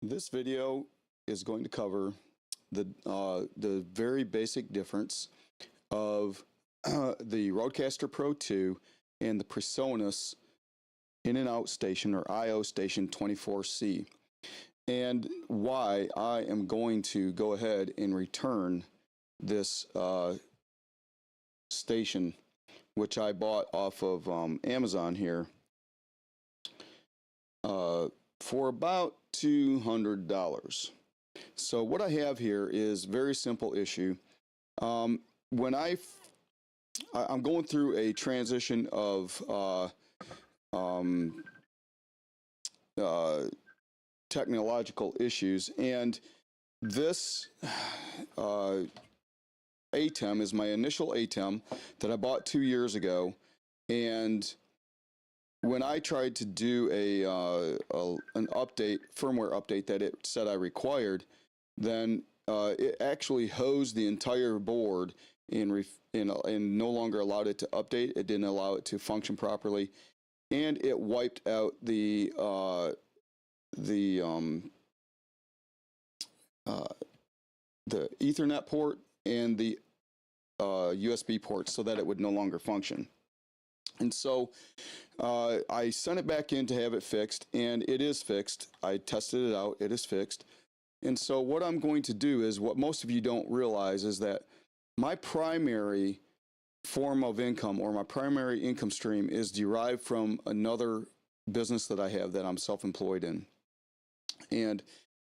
This video is going to cover the very basic difference of the Rodecaster Pro 2 and the Personus In and Out Station or IOStation 24C, and why I am going to go ahead and return this station, which I bought off of Amazon here for about $200. So what I have here is a very simple issue. When I'm going through a transition of technological issues, and this ATEM is my initial ATEM that I bought 2 years ago, and when I tried to do an update, firmware update that it said I required, then it actually hosed the entire board and no longer allowed it to update. It didn't allow it to function properly, and it wiped out the Ethernet port and the USB port so that it would no longer function. And so I sent it back in to have it fixed, and it is fixed. I tested it out. It is fixed. And so what I'm going to do is, what most of you don't realize is that my primary form of income, or my primary income stream, is derived from another business that I have that I'm self-employed in. And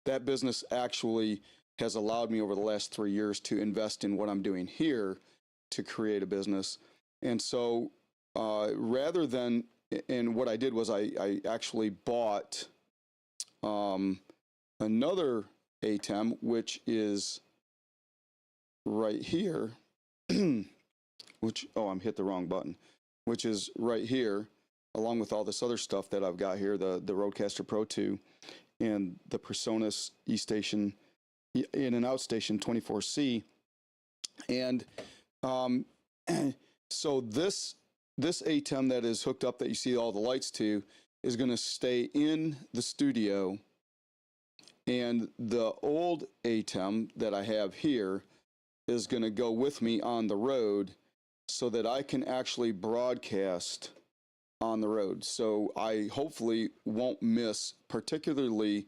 that business actually has allowed me over the last 3 years to invest in what I'm doing here to create a business. And so rather than, and what I did was I actually bought another ATEM, which is right here, which, oh, I'm hit the wrong button, which is right here, along with all this other stuff that I've got here, the Rodecaster Pro 2 and the Personus IOStation In and Out Station 24C. And so this ATEM that is hooked up, that you see all the lights to, is going to stay in the studio, and the old ATEM that I have here is going to go with me on the road so that I can actually broadcast on the road. So I hopefully won't miss, particularly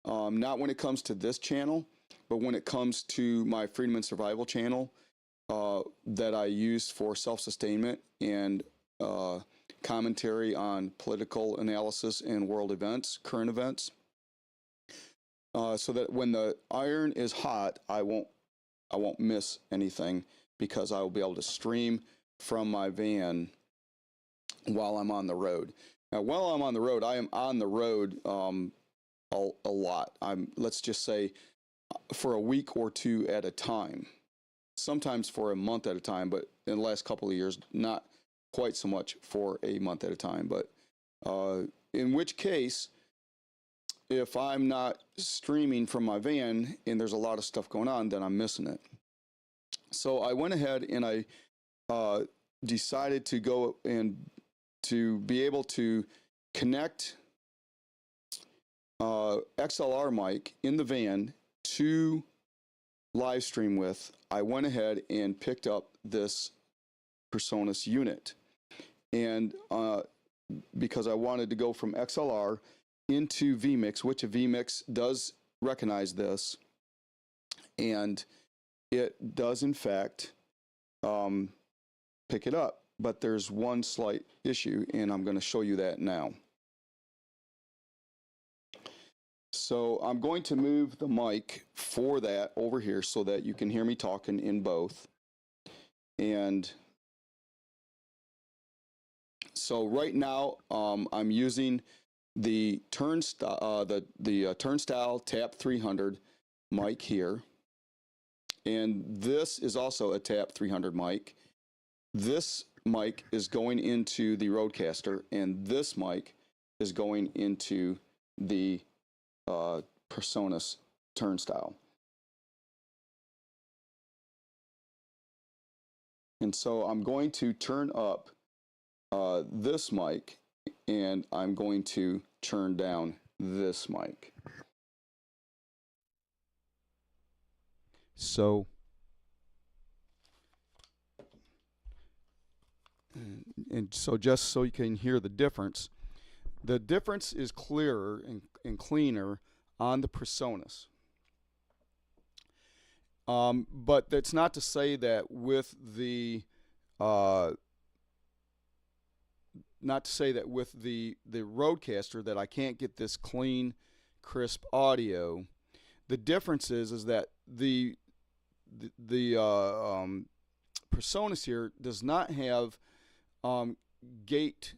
not when it comes to this channel, but when it comes to my Freedom and Survival channel that I use for self-sustainment and commentary on political analysis and world events, current events, so that when the iron is hot, I won't miss anything, because I will be able to stream from my van while I'm on the road. Now, while I'm on the road, I am on the road a lot. Let's just say for a week or two at a time, sometimes for a month at a time, but in the last couple of years, not quite so much for a month at a time. But in which case, if I'm not streaming from my van and there's a lot of stuff going on, then I'm missing it. So I went ahead and I decided to go and to be able to connect XLR mic in the van to live stream with. I went ahead and picked up this Personus unit, and because I wanted to go from XLR into vMix, which a vMix does recognize this, and it does in fact pick it up. But there's one slight issue, and I'm going to show you that now. So I'm going to move the mic for that over here so that you can hear me talking in both. And so right now I'm using the turnstile, turnstile TAP 300 mic here, and this is also a TAP 300 mic. This mic is going into the Rodecaster, and this mic is going into the Personus turnstile. And so I'm going to turn up this mic, and I'm going to turn down this mic. So, and so just so you can hear the difference is clearer and cleaner on the Personus. But that's not to say that with the Rodecaster that I can't get this clean, crisp audio. The difference is that the Personus here does not have gate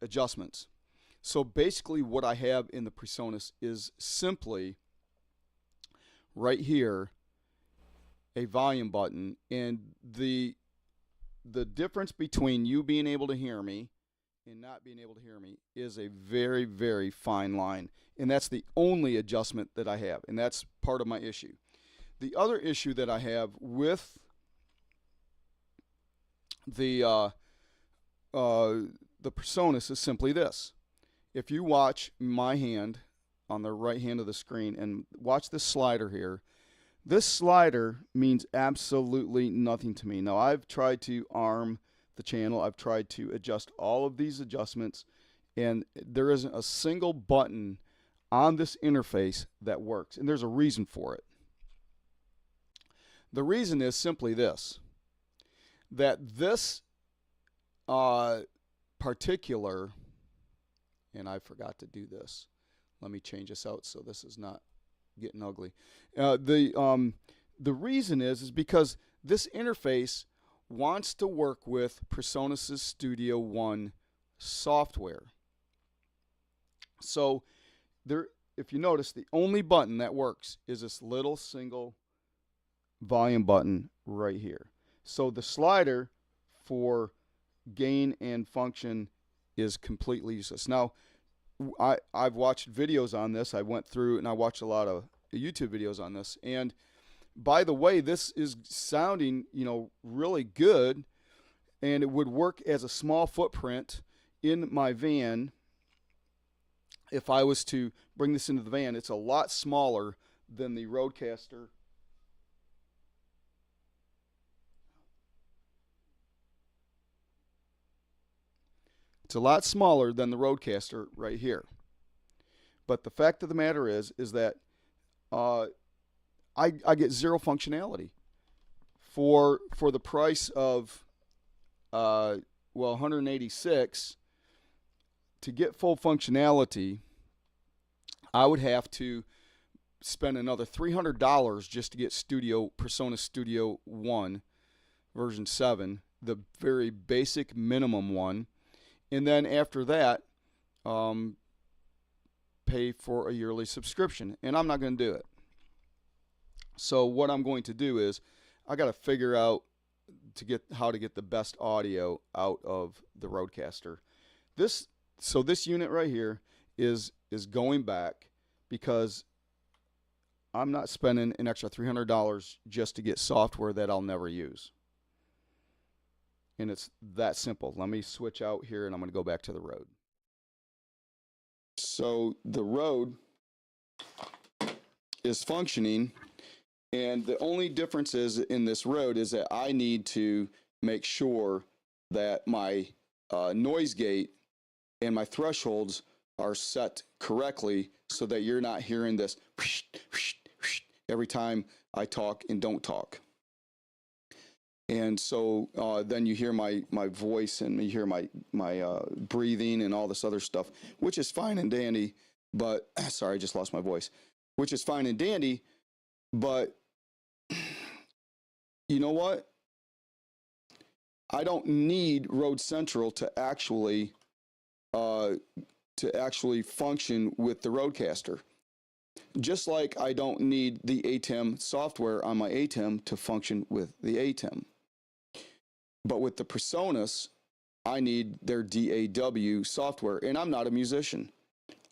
adjustments. So basically what I have in the Personus is simply right here a volume button, and the difference between you being able to hear me and not being able to hear me is a very, very fine line, and that's the only adjustment that I have, and that's part of my issue. The other issue that I have with the Personus is simply this. If you watch my hand on the right hand of the screen and watch this slider here, this slider means absolutely nothing to me. Now, I've tried to arm the channel. I've tried to adjust all of these adjustments, and there isn't a single button on this interface that works, and there's a reason for it. The reason is simply this, that this particular, and I forgot to do this. Let me change this out so this is not getting ugly. The reason is because this interface wants to work with Personus Studio One software. So there, if you notice, the only button that works is this little single volume button right here. So the slider for gain and function is completely useless. Now, I've watched videos on this. I went through and I watched a lot of YouTube videos on this. And by the way, this is sounding, really good, and it would work as a small footprint in my van. If I was to bring this into the van, it's a lot smaller than the Rodecaster. It's a lot smaller than the Rodecaster right here. But the fact of the matter is that I get zero functionality for the price of $186. To get full functionality, I would have to spend another $300 just to get Personus Studio One version 7, the very basic minimum one. And then after that, pay for a yearly subscription. And I'm not going to do it. So what I'm going to do is I got to figure out how to get the best audio out of the Rodecaster. So this unit right here is going back because I'm not spending an extra $300 just to get software that I'll never use. And it's that simple. Let me switch out here and I'm going to go back to the Rode. So the Rode is functioning, and the only difference is in this Rode is that I need to make sure that my noise gate and my thresholds are set correctly so that you're not hearing this every time I talk and don't talk. And so then you hear my voice and you hear my breathing and all this other stuff, which is fine and dandy, but sorry, I just lost my voice, which is fine and dandy, but you know what? I don't need Rode Central to actually function with the Rodecaster. Just like I don't need the ATEM software on my ATEM to function with the ATEM. But with the Personus, I need their DAW software, and I'm not a musician.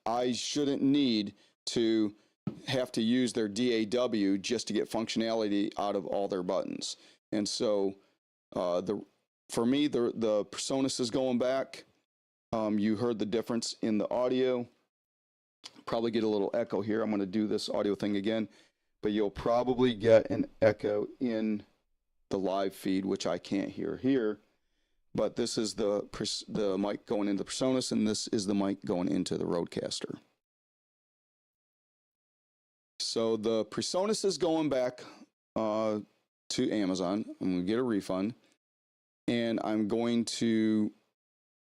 I shouldn't need to have to use their DAW just to get functionality out of all their buttons. And so for me, the Personus is going back. You heard the difference in the audio. Probably get a little echo here. I'm going to do this audio thing again. but you'll probably get an echo in the live feed, which I can't hear here. But this is the mic going into the Personus, and this is the mic going into the Rodecaster. So the Personus is going back to Amazon. I'm going to get a refund, and I'm going to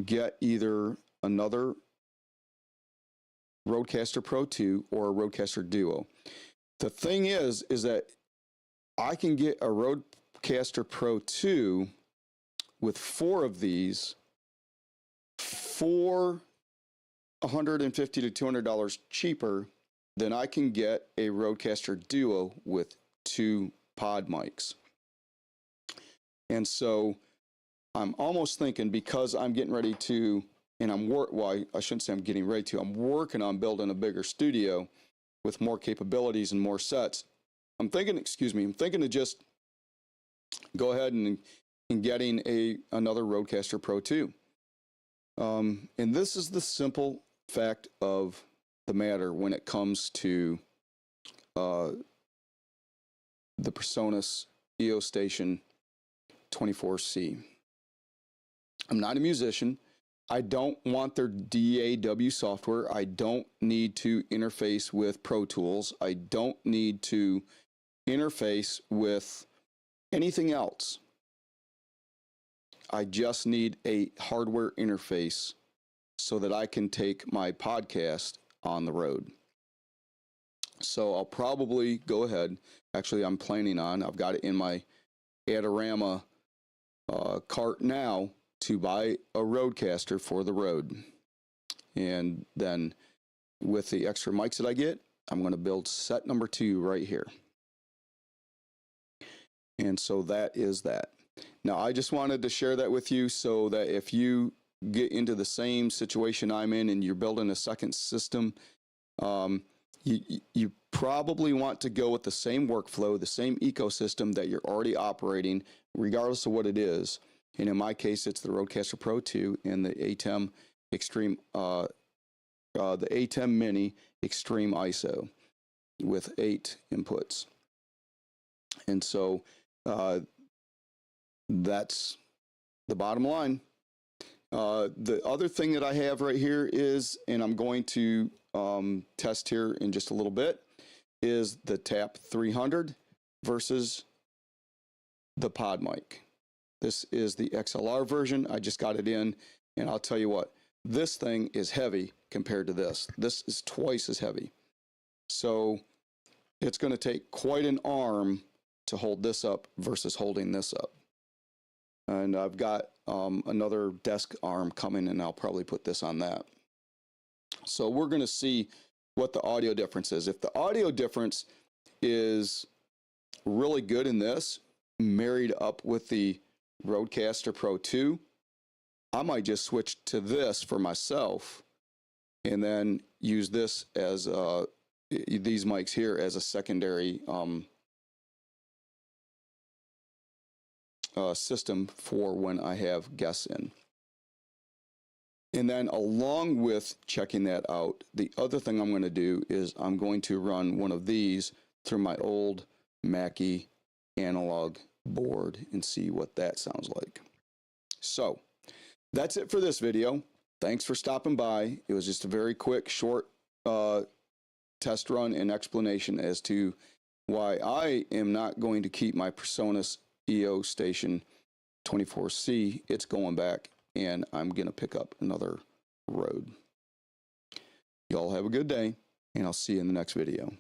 get either another Rodecaster Pro 2 or a Rodecaster Duo. The thing is that I can get a Rodecaster Pro 2 with 4 of these for $150 to $200 cheaper than I can get a Rodecaster Duo with 2 pod mics. And so I'm almost thinking, because I'm getting ready to, and I shouldn't say I'm getting ready to, I'm working on building a bigger studio with more capabilities and more sets. I'm thinking of just go ahead and getting another Rodecaster Pro 2. And this is the simple fact of the matter when it comes to the Personus IOStation 24C. I'm not a musician. I don't want their DAW software. I don't need to interface with Pro Tools. I don't need to interface with anything else. I just need a hardware interface so that I can take my podcast on the road. So I'll probably go ahead. Actually, I'm planning on, I've got it in my Adorama cart now to buy a Rodecaster for the road. And then with the extra mics that I get, I'm going to build set number 2 right here. And so that is that. Now, I just wanted to share that with you so that if you get into the same situation I'm in and you're building a second system, you probably want to go with the same workflow, the same ecosystem that you're already operating, regardless of what it is. And in my case, it's the Rodecaster Pro 2 and the ATEM Extreme, the ATEM Mini Extreme ISO with 8 inputs. And so that's the bottom line. The other thing that I have right here is, and I'm going to test here in just a little bit, is the TAP 300 versus the pod mic. This is the XLR version. I just got it in, and I'll tell you what, this thing is heavy compared to this. This is twice as heavy. So it's going to take quite an arm to hold this up versus holding this up. And I've got another desk arm coming, and I'll probably put this on that. So we're going to see what the audio difference is. If the audio difference is really good in this, married up with the Rodecaster Pro 2, I might just switch to this for myself and then use this as these mics here as a secondary system for when I have guests in. And then along with checking that out, the other thing I'm going to do is I'm going to run one of these through my old Mackie analog board and see what that sounds like. So that's it for this video. Thanks for stopping by. It was just a very quick, short test run and explanation as to why I am not going to keep my Personus IOStation 24C. It's going back, and I'm going to pick up another Rode. Y'all have a good day, and I'll see you in the next video.